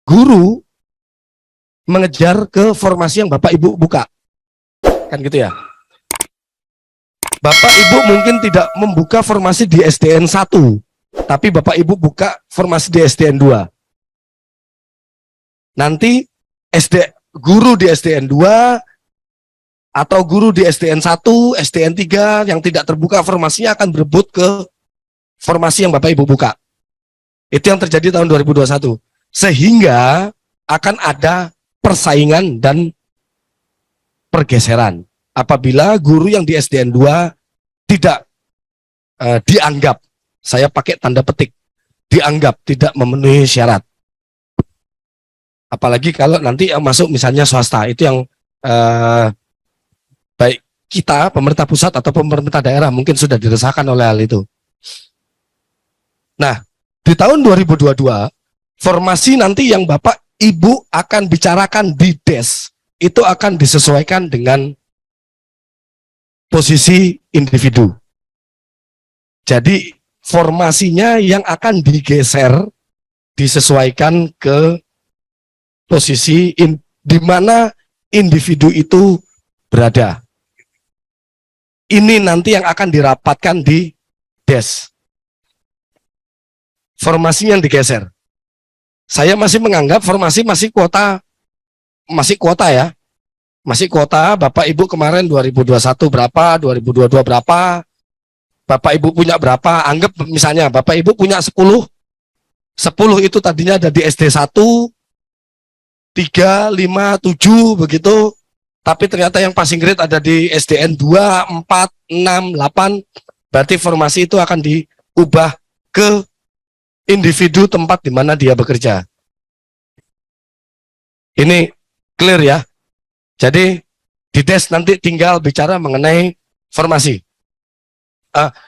guru mengejar ke formasi yang Bapak Ibu buka. Kan gitu ya. Bapak Ibu mungkin tidak membuka formasi di SDN 1, tapi Bapak Ibu buka formasi di SDN 2. Nanti guru di SDN 2 atau guru di SDN 1, SDN 3 yang tidak terbuka formasinya akan berebut ke formasi yang Bapak Ibu buka. Itu yang terjadi tahun 2021. Sehingga akan ada persaingan dan pergeseran apabila guru yang di SDN 2 tidak dianggap, saya pakai tanda petik, dianggap tidak memenuhi syarat. Apalagi kalau nanti yang masuk misalnya swasta, itu yang baik kita, pemerintah pusat atau pemerintah daerah mungkin sudah diresahkan oleh hal itu. Nah, di tahun 2022, formasi nanti yang Bapak Ibu akan bicarakan di DES, itu akan disesuaikan dengan posisi individu. Jadi, formasinya yang akan digeser, disesuaikan ke posisi di mana individu itu berada. Ini nanti yang akan dirapatkan di DES. Formasi yang digeser. Saya masih menganggap formasi masih kuota ya. Masih kuota, Bapak Ibu kemarin 2021 berapa, 2022 berapa, Bapak Ibu punya berapa, anggap misalnya Bapak Ibu punya 10 itu tadinya ada di SD 1, 3, 5, 7 begitu, tapi ternyata yang passing grade ada di SDN 2, 4, 6, 8, berarti formasi itu akan diubah ke individu tempat di mana dia bekerja. Ini clear ya. Jadi di DES nanti tinggal bicara mengenai formasi.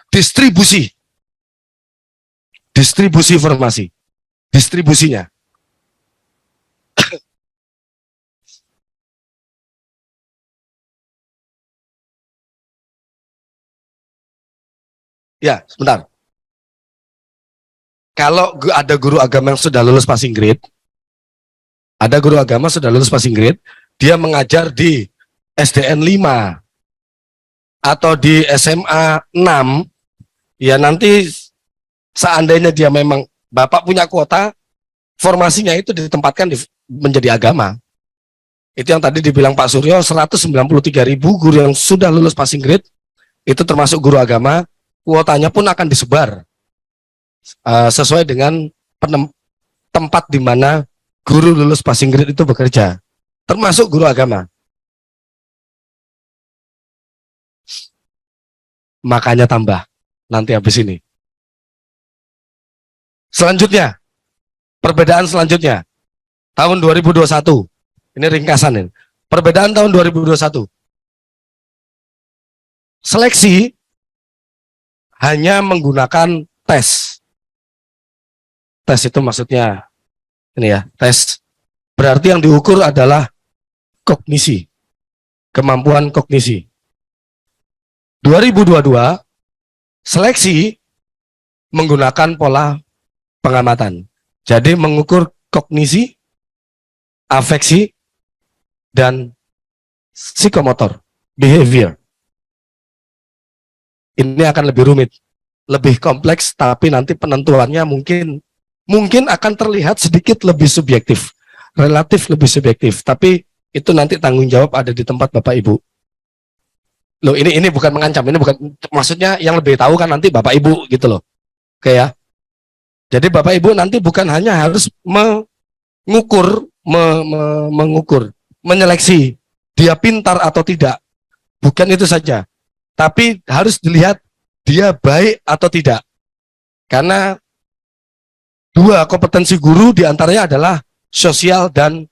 Distribusi formasi. Distribusinya. Ya, sebentar. Kalau ada guru agama yang sudah lulus passing grade, dia mengajar di SDN 5 atau di SMA 6, ya nanti seandainya dia memang Bapak punya kuota, formasinya itu ditempatkan menjadi agama. Itu yang tadi dibilang Pak Suryo, 193.000 guru yang sudah lulus passing grade, itu termasuk guru agama, kuotanya pun akan disebar sesuai dengan tempat di mana guru lulus passing grade itu bekerja, termasuk guru agama. Makanya tambah nanti habis ini. Selanjutnya, perbedaan selanjutnya tahun 2021. Ini ringkasan ini. Perbedaan tahun 2021. Seleksi hanya menggunakan tes. Tes itu maksudnya ini ya, tes. Berarti yang diukur adalah kognisi, kemampuan kognisi. 2022 seleksi menggunakan pola pengamatan. Jadi mengukur kognisi, afeksi, dan psikomotor, behavior. Ini akan lebih rumit, lebih kompleks, tapi nanti penentuannya mungkin akan terlihat sedikit lebih subjektif, relatif lebih subjektif, tapi itu nanti tanggung jawab ada di tempat Bapak Ibu. Loh, ini bukan mengancam, ini bukan, maksudnya yang lebih tahu kan nanti Bapak Ibu gitu loh. Oke ya. Jadi Bapak Ibu nanti bukan hanya harus mengukur, menyeleksi dia pintar atau tidak. Bukan itu saja. Tapi harus dilihat dia baik atau tidak. Karena dua kompetensi guru diantaranya adalah sosial dan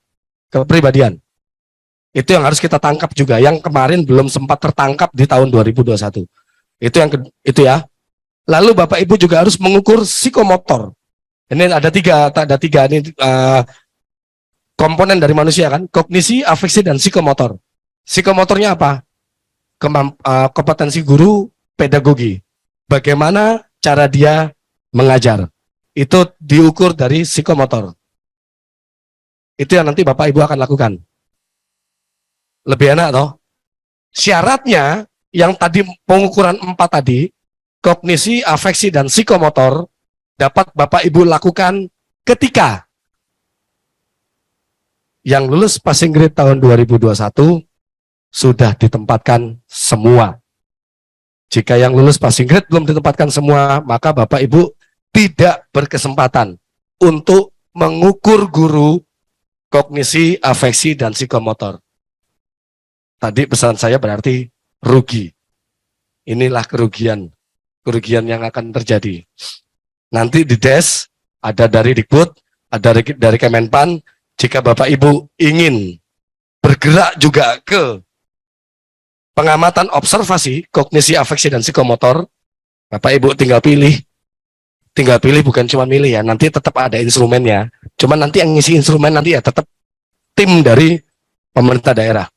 kepribadian. Itu yang harus kita tangkap juga, yang kemarin belum sempat tertangkap di tahun 2021. Itu ya. Lalu Bapak Ibu juga harus mengukur psikomotor. Ini ada tiga ini komponen dari manusia kan, kognisi, afeksi, dan psikomotor. Psikomotornya apa? Kompetensi guru pedagogi. Bagaimana cara dia mengajar. Itu diukur dari psikomotor. Itu yang nanti Bapak Ibu akan lakukan. Lebih enak toh? Syaratnya yang tadi pengukuran 4 tadi, kognisi, afeksi, dan psikomotor dapat Bapak Ibu lakukan ketika yang lulus passing grade tahun 2021 sudah ditempatkan semua. Jika yang lulus passing grade belum ditempatkan semua, maka Bapak Ibu tidak berkesempatan untuk mengukur guru kognisi, afeksi, dan psikomotor. Tadi pesan saya berarti rugi. Inilah kerugian yang akan terjadi. Nanti di DES, ada dari Dikbud, ada dari Kemenpan, jika Bapak Ibu ingin bergerak juga ke pengamatan observasi, kognisi, afeksi, dan psikomotor, Bapak Ibu tinggal pilih bukan cuma milih ya, nanti tetap ada instrumennya, cuma nanti yang ngisi instrumen nanti ya tetap tim dari pemerintah daerah.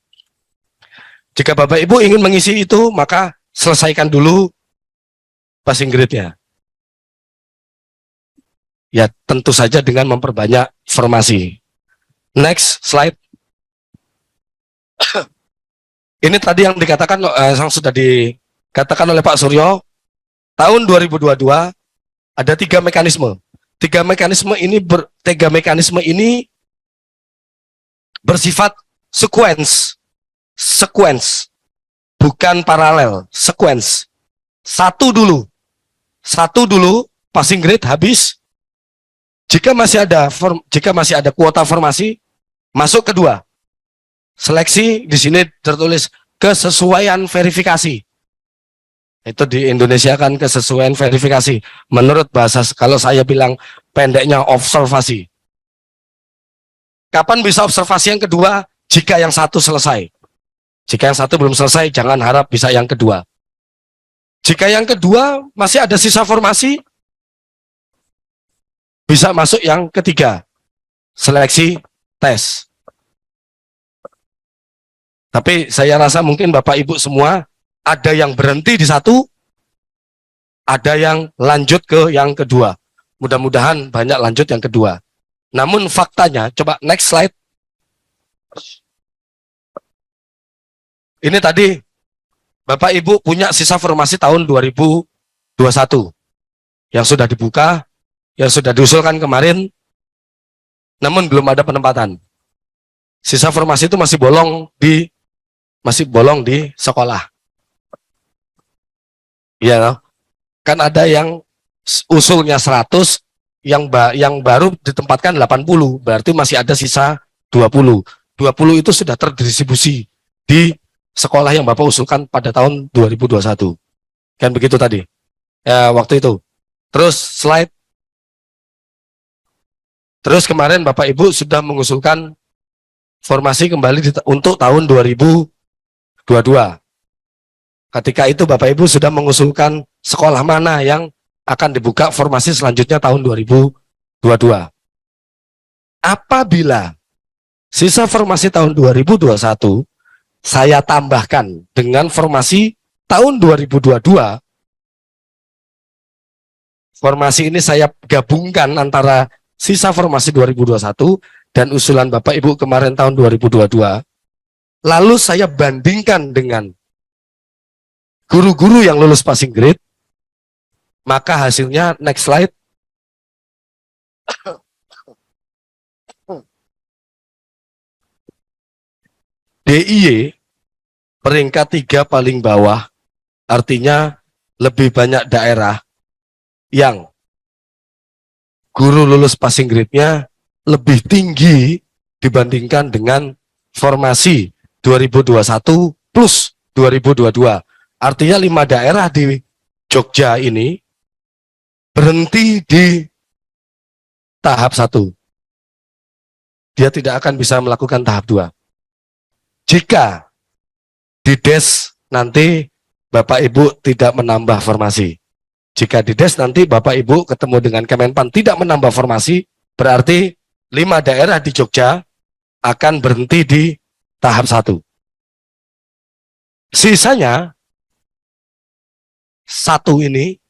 Jika Bapak Ibu ingin mengisi itu, maka selesaikan dulu passing grade-nya. Ya, tentu saja dengan memperbanyak formasi. Next slide. Ini tadi yang dikatakan, yang sudah dikatakan oleh Pak Suryo, tahun 2022 ada 3 mekanisme. Tiga mekanisme ini bersifat sequence, bukan paralel, sequence. Satu dulu passing grade habis. Jika masih ada kuota formasi, masuk kedua. Seleksi di sini tertulis kesesuaian verifikasi. Itu di Indonesia kan kesesuaian verifikasi. Menurut bahasa, kalau saya bilang pendeknya observasi. Kapan bisa observasi yang kedua? Jika yang satu selesai. Jika yang satu belum selesai, jangan harap bisa yang kedua. Jika yang kedua masih ada sisa formasi, bisa masuk yang ketiga. Seleksi tes. Tapi saya rasa mungkin Bapak Ibu semua ada yang berhenti di satu, ada yang lanjut ke yang kedua. Mudah-mudahan banyak lanjut yang kedua. Namun faktanya, coba next slide. Ini tadi Bapak Ibu punya sisa formasi tahun 2021 yang sudah dibuka, yang sudah diusulkan kemarin, namun belum ada penempatan. Sisa formasi itu masih bolong di sekolah. Ya, kan ada yang usulnya 100, yang baru ditempatkan 80, berarti masih ada sisa 20. 20 itu sudah terdistribusi di sekolah yang Bapak usulkan pada tahun 2021. Kan begitu tadi. Waktu itu. Terus slide. Terus kemarin Bapak Ibu sudah mengusulkan formasi kembali untuk tahun 2022. Ketika itu Bapak Ibu sudah mengusulkan sekolah mana yang akan dibuka formasi selanjutnya tahun 2022. Apabila sisa formasi tahun 2021 saya tambahkan dengan formasi tahun 2022, formasi ini saya gabungkan antara sisa formasi 2021 dan usulan Bapak Ibu kemarin tahun 2022, lalu saya bandingkan dengan guru-guru yang lulus passing grade, maka hasilnya next slide. DIY peringkat 3 paling bawah, artinya lebih banyak daerah yang guru lulus passing grade-nya lebih tinggi dibandingkan dengan formasi 2021 plus 2022. Artinya 5 daerah di Jogja ini berhenti di tahap 1. Dia tidak akan bisa melakukan tahap 2. Jika di DES nanti Bapak Ibu tidak menambah formasi. Jika di DES nanti Bapak Ibu ketemu dengan Kemenpan tidak menambah formasi, berarti 5 daerah di Jogja akan berhenti di tahap 1. Sisanya satu ini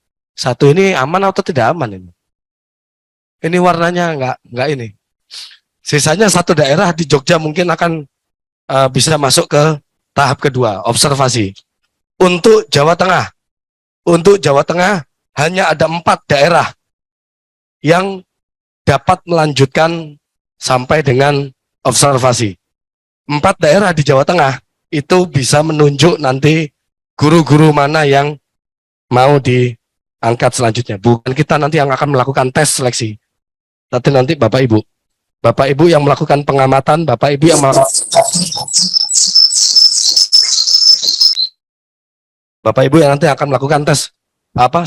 aman atau tidak aman ini? Ini warnanya enggak ini. Sisanya satu daerah di Jogja mungkin akan bisa masuk ke tahap kedua, observasi. Untuk Jawa Tengah hanya ada 4 daerah yang dapat melanjutkan sampai dengan observasi. 4 daerah di Jawa Tengah itu bisa menunjuk nanti guru-guru mana yang mau diangkat selanjutnya. Bukan kita nanti yang akan melakukan tes seleksi. Nanti Bapak Ibu. Bapak Ibu yang melakukan pengamatan, Bapak Ibu yang Bapak Ibu yang nanti akan melakukan tes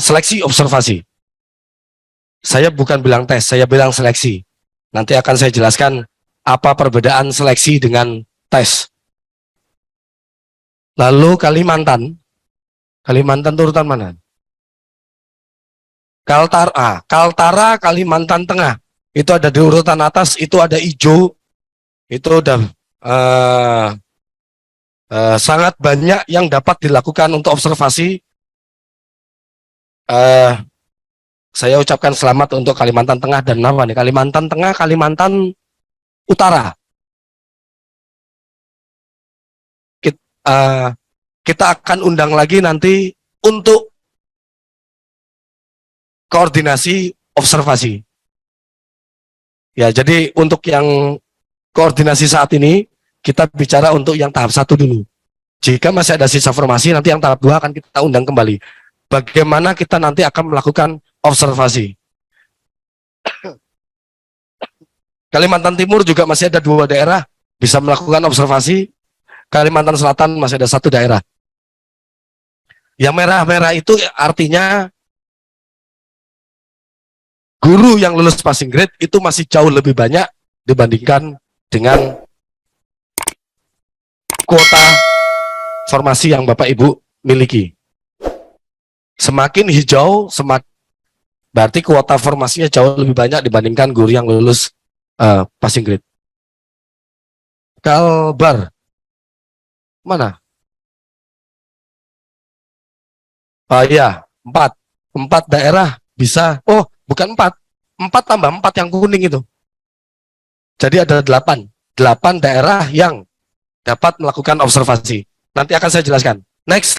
seleksi observasi. Saya bukan bilang tes, saya bilang seleksi. Nanti akan saya jelaskan apa perbedaan seleksi dengan tes. Lalu Kalimantan itu urutan mana? Kaltara Kalimantan Tengah. Itu ada di urutan atas, itu ada hijau. Itu udah sangat banyak yang dapat dilakukan untuk observasi. Saya ucapkan selamat untuk Kalimantan Tengah dan apa nih? Kalimantan Tengah, Kalimantan Utara. Kita akan undang lagi nanti untuk koordinasi observasi. Ya, jadi untuk yang koordinasi saat ini, kita bicara untuk yang tahap 1 dulu. Jika masih ada sisa formasi, nanti yang tahap 2 akan kita undang kembali. Bagaimana kita nanti akan melakukan observasi. Kalimantan Timur juga masih ada 2 daerah bisa melakukan observasi. Kalimantan Selatan masih ada 1 daerah. Yang merah-merah itu artinya guru yang lulus passing grade itu masih jauh lebih banyak dibandingkan dengan kuota formasi yang Bapak Ibu miliki. Semakin hijau, berarti kuota formasinya jauh lebih banyak dibandingkan guru yang lulus passing grade. Kalbar. Mana? Iya, 4 daerah bisa. Oh, bukan 4 tambah 4 yang kuning itu. Jadi ada 8 daerah yang dapat melakukan observasi. Nanti akan saya jelaskan. Next.